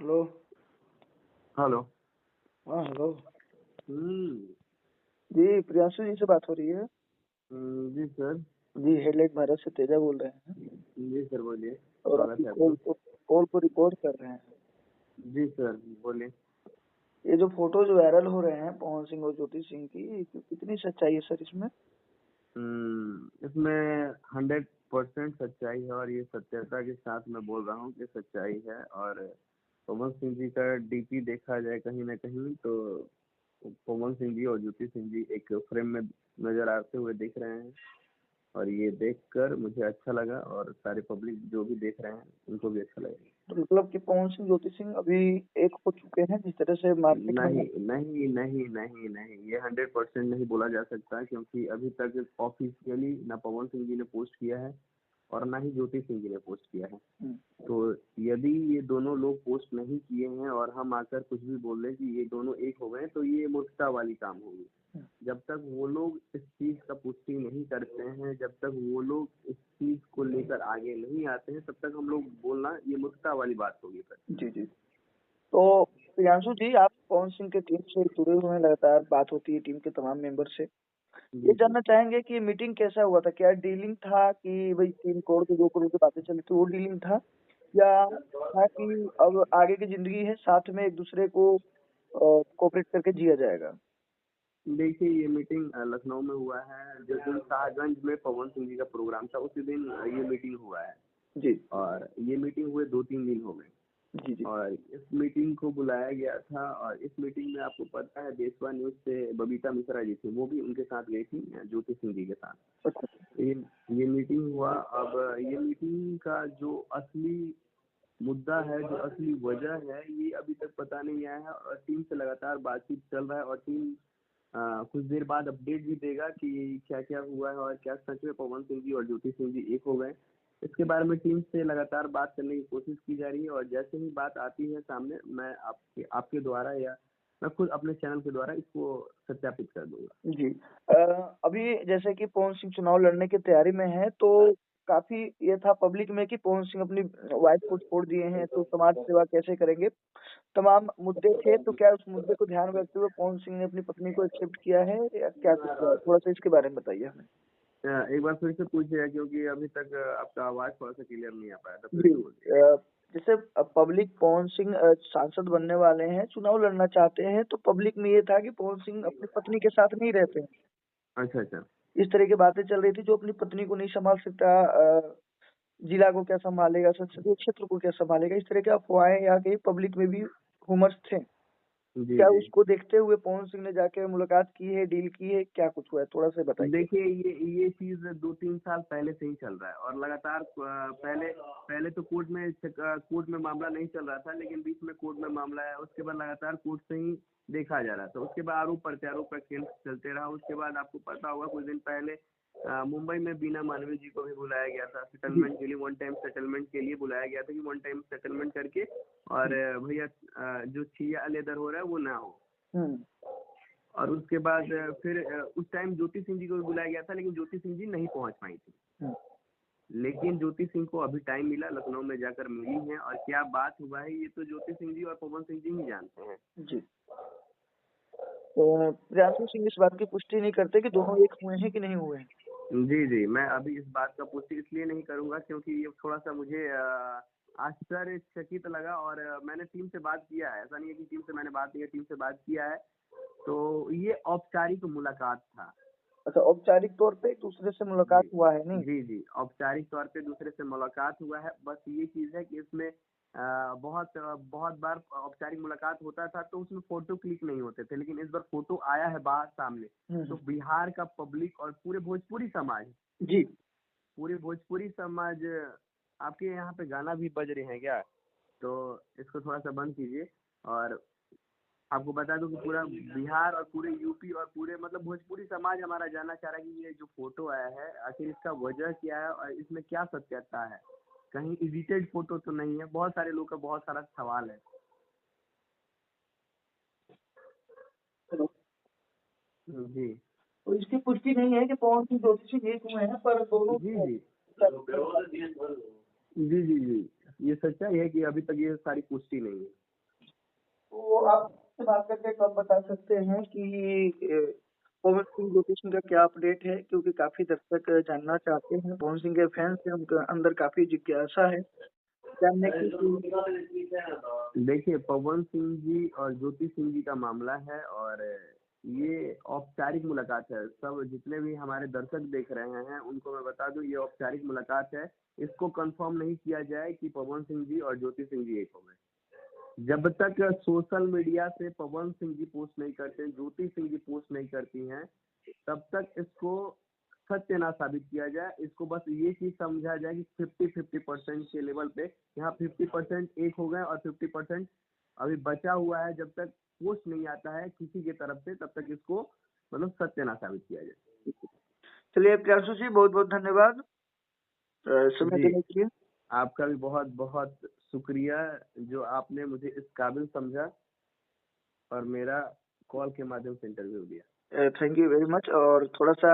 Hello. Hello. हाँ hello. हम्म। जी प्रियांशु जी से बात हो रही है? जी सर। जी हेडलाइट भारत से तेजा बोल रहे हैं जी सर बोलिए, और स्वागत आपकी है कॉल आपका। को कॉल को रिकॉर्ड कर रहे हैं। जी सर बोलिए। ये जो फोटोज वायरल हो रहे हैं पवन सिंह और ज्योति सिंह की, कितनी सच्चाई है सर इसमें? इसमें 100% सच्चाई है और ये सत्यता के साथ मैं बोल रहा हूँ कि सच्चाई है। और पवन सिंह जी का डीपी देखा जाए कहीं ना कहीं तो पवन सिंह जी और ज्योति सिंह जी एक फ्रेम में नजर आते हुए दिख रहे हैं और ये देखकर मुझे अच्छा लगा और सारे पब्लिक जो भी देख रहे हैं उनको भी अच्छा लगेगा। तो मतलब कि पवन सिंह ज्योति सिंह अभी एक हो चुके हैं जिस तरह से मार्केट में? नहीं नहीं नहीं नहीं नहीं, ये 100% नहीं बोला जा सकता क्योंकि अभी तक ऑफिशियली ना पवन सिंह जी ने पोस्ट किया है और ना ही ज्योति सिंह जी ने पोस्ट किया है। तो यदि ये दोनों लोग पोस्ट नहीं किए हैं और हम आकर कुछ भी बोल रहे कि ये दोनों एक हो गए तो ये मूर्खता वाली काम होगी। जब तक वो लोग इस चीज का पुष्टि नहीं करते हैं, जब तक वो लोग इस चीज को लेकर आगे नहीं आते हैं, तब तक हम लोग बोलना ये मूर्खता वाली बात होगी सर। जी जी। तो प्रियांशु जी, आप पवन सिंह के टीम से जुड़े हुए हैं, लगातार बात होती है टीम के तमाम मेंबर से। ये जी जी। जानना चाहेंगे कि मीटिंग कैसा हुआ था? क्या डीलिंग था कि भाई 3 करोड़ की 2 करोड़ की बातें चली थी वो डीलिंग था, या था कि अब आगे की जिंदगी है साथ में एक दूसरे को कोऑपरेट करके जिया जाएगा? देखिए ये मीटिंग लखनऊ में हुआ है। जिस दिन शाहगंज में पवन सिंह जी का प्रोग्राम था उसी दिन ये मीटिंग हुआ है। जी और ये मीटिंग हुए 2-3 दिन हो गए जी जी। और इस मीटिंग को बुलाया गया था और इस मीटिंग में आपको पता है देशवा न्यूज से बबीता मिश्रा जी थी, वो भी उनके साथ गई थी ज्योति सिंह जी के साथ। अच्छा। ये मीटिंग हुआ। अब ये मीटिंग का जो असली मुद्दा है, जो असली वजह है, ये अभी तक पता नहीं आया है और टीम से लगातार बातचीत चल रहा है और टीम कुछ देर बाद अपडेट भी देगा कि क्या क्या हुआ है और क्या सच में पवन सिंह जी और ज्योति सिंह जी एक हो गए। इसके बारे में टीम से लगातार बात करने की कोशिश की जा रही है और जैसे ही बात आती है सामने मैं आपके द्वारा या मैं खुद अपने चैनल के द्वारा इसको सत्यापित कर दूंगा। जी। अभी जैसे कि पवन सिंह चुनाव लड़ने की तैयारी में है, तो काफी ये था पब्लिक में कि पवन सिंह अपनी वाइफ को छोड़ दिए हैं तो समाज सेवा कैसे करेंगे, तमाम मुद्दे थे। तो क्या उस मुद्दे को ध्यान में रखते हुए पवन सिंह ने अपनी पत्नी को एक्सेप्ट किया है या क्या कुछ हुआ है? थोड़ा सा इसके बारे में बताइए हमें। एक बार फिर से पूछिए क्योंकि अभी तक आपका आवाज थोड़ा सा क्लियर नहीं आ पाया था, फिर जी। से बोलिए। जैसे पब्लिक पवन सिंह सांसद बनने वाले हैं, चुनाव लड़ना चाहते हैं, तो पब्लिक में ये था कि पवन सिंह अपनी पत्नी के साथ नहीं रहते हैं। अच्छा अच्छा। इस तरह की बातें चल रही थी, जो अपनी पत्नी को नहीं संभाल सकता, जिला को क्या संभालेगा, संसदीय क्षेत्र को क्या संभालेगा, इस तरह के अफवाहें या कहीं पब्लिक में भी रूमर्स थे। जी क्या जी। उसको देखते हुए पवन सिंह ने जाके मुलाकात की है, डील की है, क्या कुछ हुआ है, थोड़ा सा बताइए। देखिए ये चीज 2-3 साल पहले से ही चल रहा है और लगातार पहले पहले तो कोर्ट में मामला नहीं चल रहा था, लेकिन बीच में कोर्ट में मामला है, उसके बाद लगातार कोर्ट से ही देखा जा रहा था। उसके बाद आरोप प्रत्यारोप का खेल चलते रहा। उसके बाद आपको पता होगा कुछ दिन पहले मुंबई में बीना मानवी जी को भी बुलाया गया था जी सेटलमेंट के लिए, वन टाइम सेटलमेंट के लिए बुलाया गया था कि वन टाइम सेटलमेंट करके और भैया जो छिया लेदर हो रहा है वो ना हो। हम्म। और उसके बाद फिर उस टाइम ज्योति सिंह जी को भी बुलाया गया था, लेकिन ज्योति सिंह जी नहीं पहुंच पाई थी। हम्म। लेकिन ज्योति सिंह को अभी टाइम मिला, लखनऊ में जाकर मिली हैं और क्या बात हुआ है ये तो ज्योति सिंह जी और पवन सिंह जी ही जानते हैं। जी। तो प्रियांशु सिंह इस बात की पुष्टि नहीं करते कि दोनों एक हुए हैं कि नहीं हुए हैं? जी जी, मैं अभी इस बात का पुष्टि इसलिए नहीं करूंगा क्योंकि ये थोड़ा सा मुझे आश्चर्यचकित लगा और मैंने टीम से बात किया है। ऐसा नहीं है कि टीम से मैंने बात नहीं, टीम से बात किया है। तो ये औपचारिक मुलाकात था। अच्छा, औपचारिक तौर पे एक दूसरे से मुलाकात जी हुआ है नहीं? जी जी, औपचारिक तौर पे दूसरे से मुलाकात हुआ है। बस ये चीज है कि इसमें बहुत बार औपचारिक मुलाकात होता था तो उसमें फोटो क्लिक नहीं होते थे, लेकिन इस बार फोटो आया है बाहर सामने। तो बिहार का पब्लिक और पूरे भोजपुरी समाज, जी। पूरे भोजपुरी समाज, आपके यहाँ पे गाना भी बज रहे हैं क्या? तो इसको थोड़ा सा बंद कीजिए। और आपको बता दूं कि पूरा बिहार और पूरे यूपी और पूरे मतलब भोजपुरी समाज हमारा जानना चाह रहा है कि ये जो फोटो आया है आखिर इसका वजह क्या है और इसमें क्या सत्यता है। कहीं एडिटेड फोटो तो नहीं है? बहुत सारे लोग का बहुत सारा सवाल है। हेलो। जी तो इसकी पुष्टि नहीं है कि पवन सिंह ज्योति सिंह एक हुए हैं, पर दोनों जी जी जी जी जी, ये सच्चाई है कि अभी तक ये सारी पुष्टि नहीं है। तो आपसे बात करके कब बता सकते हैं कि पवन सिंह ज्योति सिंह का क्या अपडेट है? क्योंकि काफ़ी दर्शक जानना चाहते हैं, पवन सिंह के फैन्स हैं, उनके अंदर काफ़ी जिज्ञासा है जानने की कि देखिए, पवन सिंह जी और ज्योति सिंह जी का मामला है और ये औपचारिक मुलाकात है। सब जितने भी हमारे दर्शक देख रहे हैं उनको मैं बता दूं, ये औपचारिक मुलाकात है। इसको कंफर्म नहीं किया जाए कि पवन सिंह जी और ज्योति सिंह जी एक हो गए। जब तक सोशल मीडिया से पवन सिंह जी पोस्ट नहीं करते, ज्योति सिंह जी पोस्ट नहीं करती हैं, तब तक इसको सत्य ना साबित किया जाए। इसको बस ये चीज समझा जाए कि 50-50% के लेवल पे यहाँ 50% एक हो गए और 50% अभी बचा हुआ है। जब तक पोस्ट नहीं आता है किसी की तरफ से, तब तक इसको मतलब सत्य ना साबित किया जाए। चलिए प्रियांशु जी बहुत-बहुत धन्यवाद समय जी, देने के लिए। आपका भी बहुत बहुत शुक्रिया जो आपने मुझे इस काबिल समझा और मेरा कॉल के माध्यम से इंटरव्यू दिया। थैंक यू वेरी मच और थोड़ा-सा